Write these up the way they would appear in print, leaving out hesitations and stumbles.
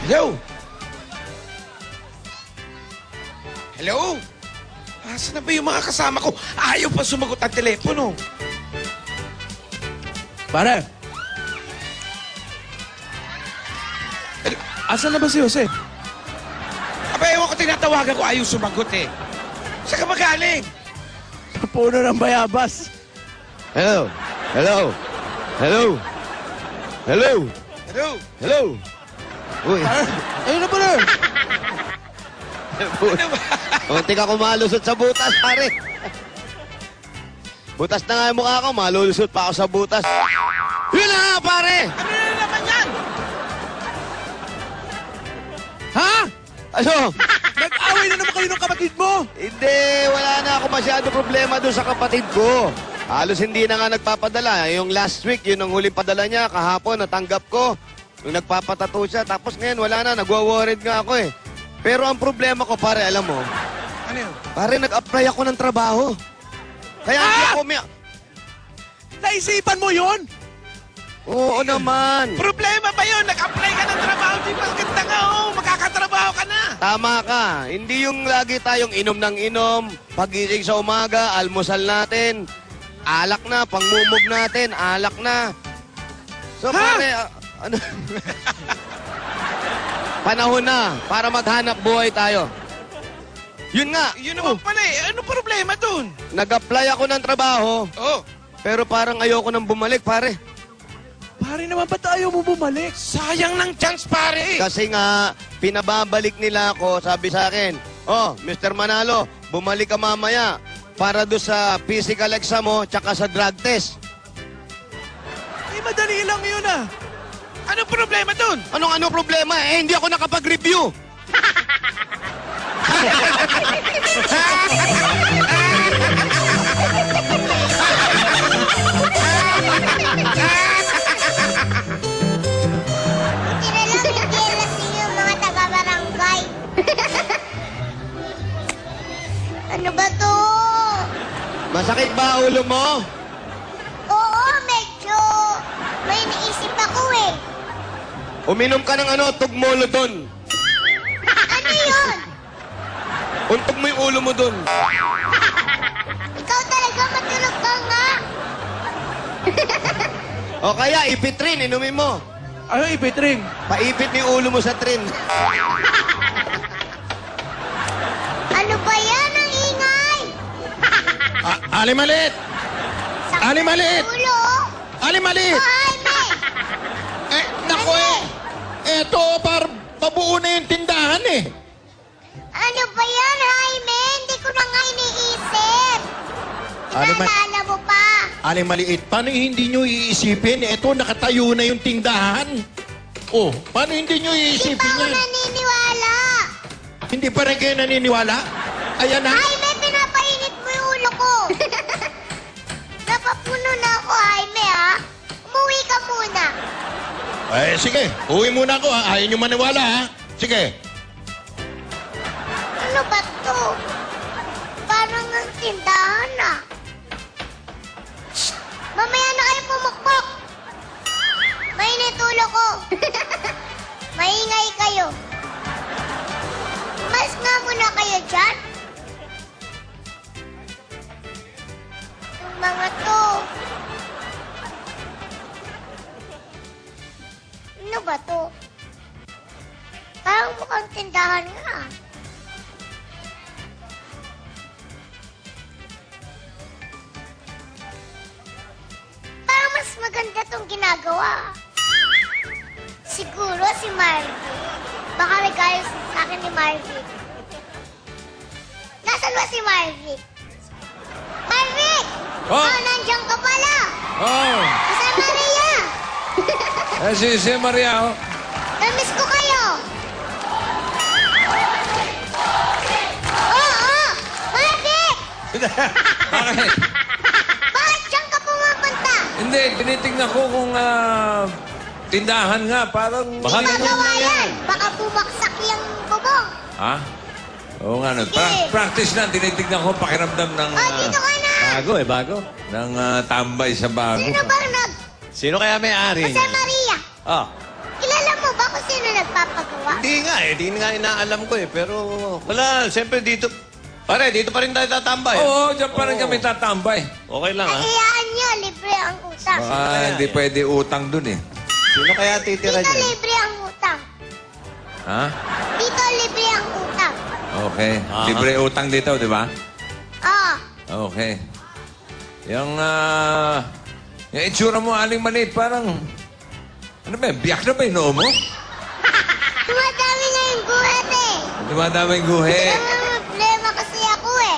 Hello? Hello? Asan na ba yung mga kasama ko? Ayaw pa sumagot ang telepono. Pare, Hello? asan na ba si Jose? Aba, ewan ko tinatawagan ko, ayaw sumagot eh. Saan ka magaling? Sa puno ng bayabas. Hello? Hello? Hello? Hello? Hello? Hello? Uy, Ayun na pala. Ano ba? muntik ako malusot sa butas, pare. Butas na nga yung mukha ko, malulusot pa ako sa butas. Yun na nga, pare! Ano na naman yan? Ha? Ano? Nag-away na naman kayo ng kapatid mo. Hindi, wala na ako masyado problema doon sa kapatid ko. Halos hindi na nga nagpapadala. Yung last week, yun ang huling padala niya. Kahapon, natanggap ko. Nung nagpapatato siya. Tapos ngayon, wala na. Nagwa-worried nga ako eh. Pero ang problema ko, pare, alam mo, Ano yun? pare, nag-apply ako ng trabaho. Kaya hindi ako Naisipan mo yun? Oo naman. Problema ba yun? Nag-apply ka ng trabaho. Di ba ganda nga, oh. Makakatrabaho ka na. Tama ka. Hindi yung lagi tayong inom ng inom, pagising sa umaga, almusal natin, alak na, pangmumog natin, alak na. So, pare, ano? Panahon na para maghanap buhay tayo. Yun nga, Yun naman pala eh. Ano problema dun? nag-apply ako ng trabaho, Oh, pero parang ayoko nang bumalik, pare. Pare naman, ba't ayaw mo bumalik? sayang ng chance, pare. Kasi nga, pinababalik nila ako, sabi sa akin, oh, Mr. Manalo, bumalik ka mamaya para doon sa physical exam mo, tsaka sa drug test. Eh, madali lang yun ah. Ano problema dun? Ano problema? Eh, hindi ako nakapag-review. Kilalang jealous yung mga taga-barangay. Ano ba to? Masakit ba ulo mo? Oo, medyo may naisip ako eh. Uminom ka ng tugmolodon. Ano yun? Untog mo yung ulo mo dun. Ikaw talaga matulog ka nga. O kaya, ipitrin, inumin mo. Ano ipitring? Paipit mo yung ulo mo sa trin. Ano ba yan ang ingay? Ali Malit! Sakit Ali, ng maliit! ulo. Ali Malit! Oh, Jaime! Eh, naku eh! Eto, pabuo na yung tindahan eh. Ano ba yan, Jaime? Hindi ko na nga iniisip. Ano ba- Naalala mo pa? Ali Maliit, paano hindi nyo iisipin? Eto, nakatayo na yung tindahan. Oh, paano hindi nyo Di iisipin pa ako yan? naniniwala. Hindi pa rin kayo naniniwala? Ayan na. Jaime, pinapainit mo yung ulo ko. Napapuno na ako, Jaime, ha? Umuwi ka muna. Eh, sige. Uwi muna ako ha. Ayaw nyo maniwala ha. Sige. Ano ba to? Parang ang tindahan, ah. Shh! Mamaya na kayo pumukpok. Mainit ulo ko. Maingay kayo. Mas nga muna kayo dyan. Yung mga to. Ano ba to? Parang mukhang tindahan nga. Parang mas maganda tong ginagawa. Siguro si Marvin. Baka regalo sa akin ni Marvin. Nasaan ba si Marvin? Marvin! Oh. Nandiyan ka pala! Oh, Sa Maria! si Maria oh. Namiss ko kayo! Oo! Marvin! Bakit? Bakit diyan ka pumapunta? Hindi, tinitingnan ko kung tindahan nga. Parang... Baka Hindi magawa yan! Baka bumaksak yung bubong! Ha? Oo nga, Sige. practice lang. Tinitignan ko pakiramdam ng... Dito ka na! Bago eh, bago. ng tambay sa bago. Sino ba nag... Sino kaya may-ari? Jose Maria! Oh, Kilala mo ba kung sino nagpapagawa? Hindi nga eh. Hindi nga inaalam ko eh. Pero wala. Siyempre dito. Pare, dito pa rin tayo tatambay. Oo, dyan pa rin kami tatambay. Okay lang ha. Hayaan niyo, libre ang utang. Hindi pwede utang dun eh. Sino kaya titira Dito dyan? libre ang utang. Ha? Dito libre ang utang. Okay. Libre utang dito, di ba? Oo. Okay. Yung itsura mo, aling maliit, parang... Ano ba, biyak na ba yung noo mo? Dumadami na yung guhat eh. Dumadaming guhe. May problema kasi ako eh.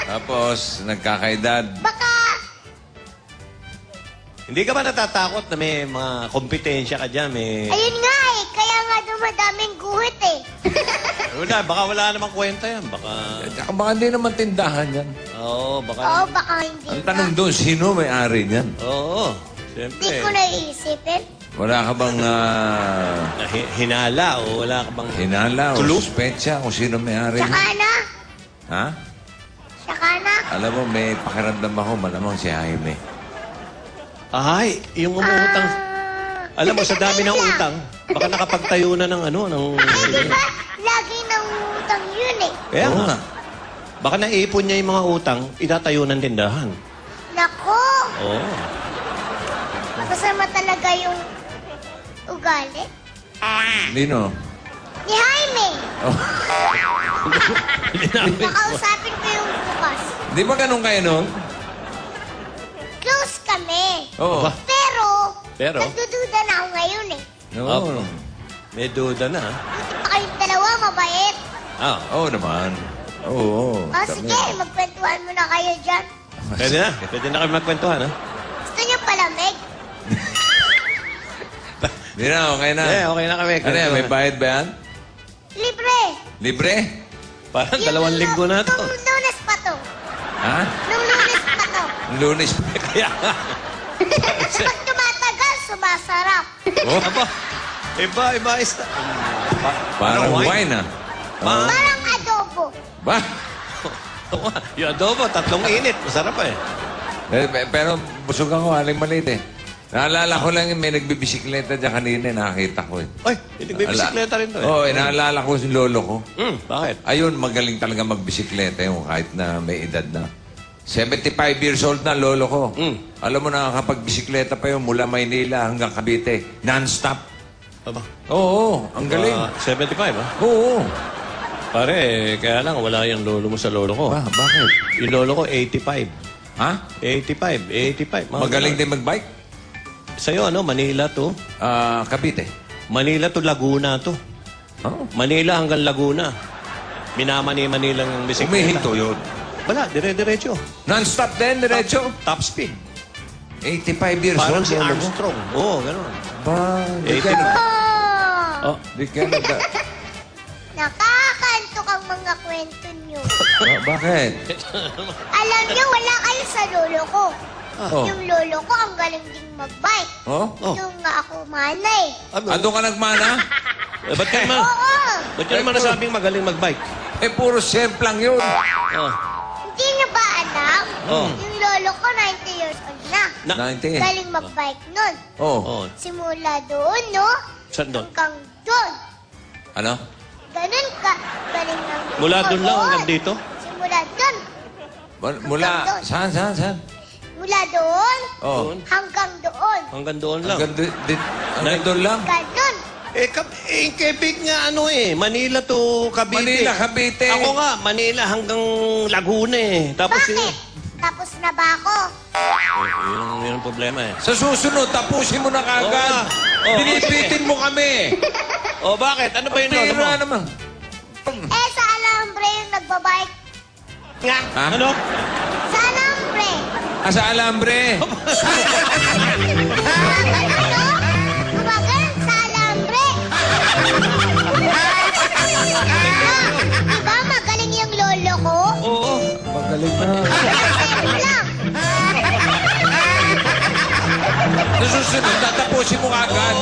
Tapos, nagkakaedad. Baka, Hindi ka ba natatakot na may mga kompetensya ka dyan? May... ayun nga eh, kaya nga dumadaming guhit eh. Wala, baka wala namang kwenta yan. Baka... Tsaka baka hindi naman tindahan yan. Oo, baka... Oo, baka hindi Ang na. tanong doon, sino may-ari niyan? Oo, Hindi siyempre. ko naiisipin. Wala ka bang Hinala o wala ka bang... hinala o Clue? suspecha kung sino may-ari Saka niyan? na, Ha? saka na. Alam mo, may pakiramdam ako, malamang si Jaime. Ay, yung umutang... Ah, Alam mo, sa dami ng lang. utang, baka nakapagtayo na ng ano, ng... Ay, di ba? Lagi nang utang yun eh. Kaya Oo nga. nga. Baka naipon niya yung mga utang, itatayo ng tindahan. Nako, Oo. masama talaga yung ugali. Lino? Ni Jaime, Oh. makausapin ko yung bukas. Di ba ganun kayo nun? Close kami. Oo. Pero? Nagdududa na ako ngayon eh. Oo. May duda na. Buti pa kayong dalawa, mabait. Ah, Oo naman. Oo. O sige, magkwentuhan mo na kayo dyan. pwede na. Pwede na kayo magkwentuhan, ha? Gusto niyo palamig? Di na, okay na. Okay na kami. Ano yan, may bayad ba yan? Libre. Libre? Parang 2 linggo na to. Nung Lunes pa to. Ha? Nung Lunes pa to. Lunes. Kaya nga. Pag tumatagal, sumasarap. Oh, Iba. parang wine ah. Parang adobo. Ba? Yung adobo, 3 init. Masarap eh. Pero busog ako, aling maliit eh. Naalala ko lang yung may nagbibisikleta dyan kanina, nakakita ko eh. Ay, nagbibisikleta rin to eh. Oo, naalala ko si lolo ko. Bakit? Ayun, magaling talaga magbisikleta yung kahit na may edad na. 75 years old na lolo ko. Alam mo, nakakapagbisikleta pa yun mula Maynila hanggang Cavite. Non-stop. Aba, Oo, ang galing. 75, ha? Oo. Pare, kaya lang, wala yung lolo mo sa lolo ko. Bakit? Yung lolo ko, 85. Ha? 85. Magaling din magbike? Sa'yo, ano, Manila to? Cavite. Manila to Laguna to. Oh. Manila hanggang Laguna. Minamani-Manila ng bisikleta. Umihinto yun. Wala, dire-diretso. Non-stop din, diretso. Top speed. 85 years Parang old. si lolo mo. Armstrong. Oo, ganun. Ba, di ka 85. nag... Oh, Oh, Di ka nag... nakakantok ang mga kwento niyo. Bakit? Alam niyo, wala kayo sa lolo ko. Oh. Yung lolo ko, ang galing ding magbike. Oh? Oh. Yung nga ako manay. Ando ka nagmana? ba't ka naman? Oo. Ba't ka naman nasabing magaling magbike? Eh, puro self lang yun. Oh. Hindi niyo ba alam? Oh. Yung lolo ko, 90 years old na. 90. Galing magbike nun. Oh. Oh. Simula doon, no? Saan doon? Hanggang doon. Ano? Ganun ka. Galing ng Mula doon lang hanggang dito? Simula doon. Mula... Saan? Mula doon. Oh. Doon? Hanggang doon. Hanggang doon lang. Hanggang doon lang. Ganun. Kebig nga ano eh. Manila to Cavite. Manila, Cavite. Ako nga, Manila hanggang Laguna eh. Tapos Bakit? Tapos na ba ako? yun ang problema eh. Sa susunod, tapusin mo na kagad. Oo nga. Oo. Binipitin mo kami. Oh, bakit? Ano ba yung lolo mo? Tira naman. Eh, sa Alambre yung nagbabike. Nga. Ha? Ano? Sa Alambre. Sa Alambre. Ano? Gumagal sa Alambre. Diba magaling yung lolo ko? Oo. Magaling na. Pero lang. Sa susunod, tatapusin mo kagad.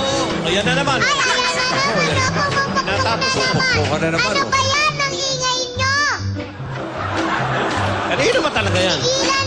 Ayan na naman. Ay, ayan na naman ako. Natapos Magpapagod na Pukpok ka na naman. Ano Oh. ba yan? Ang ingay nyo? Kanino ba talaga yan? Tigilan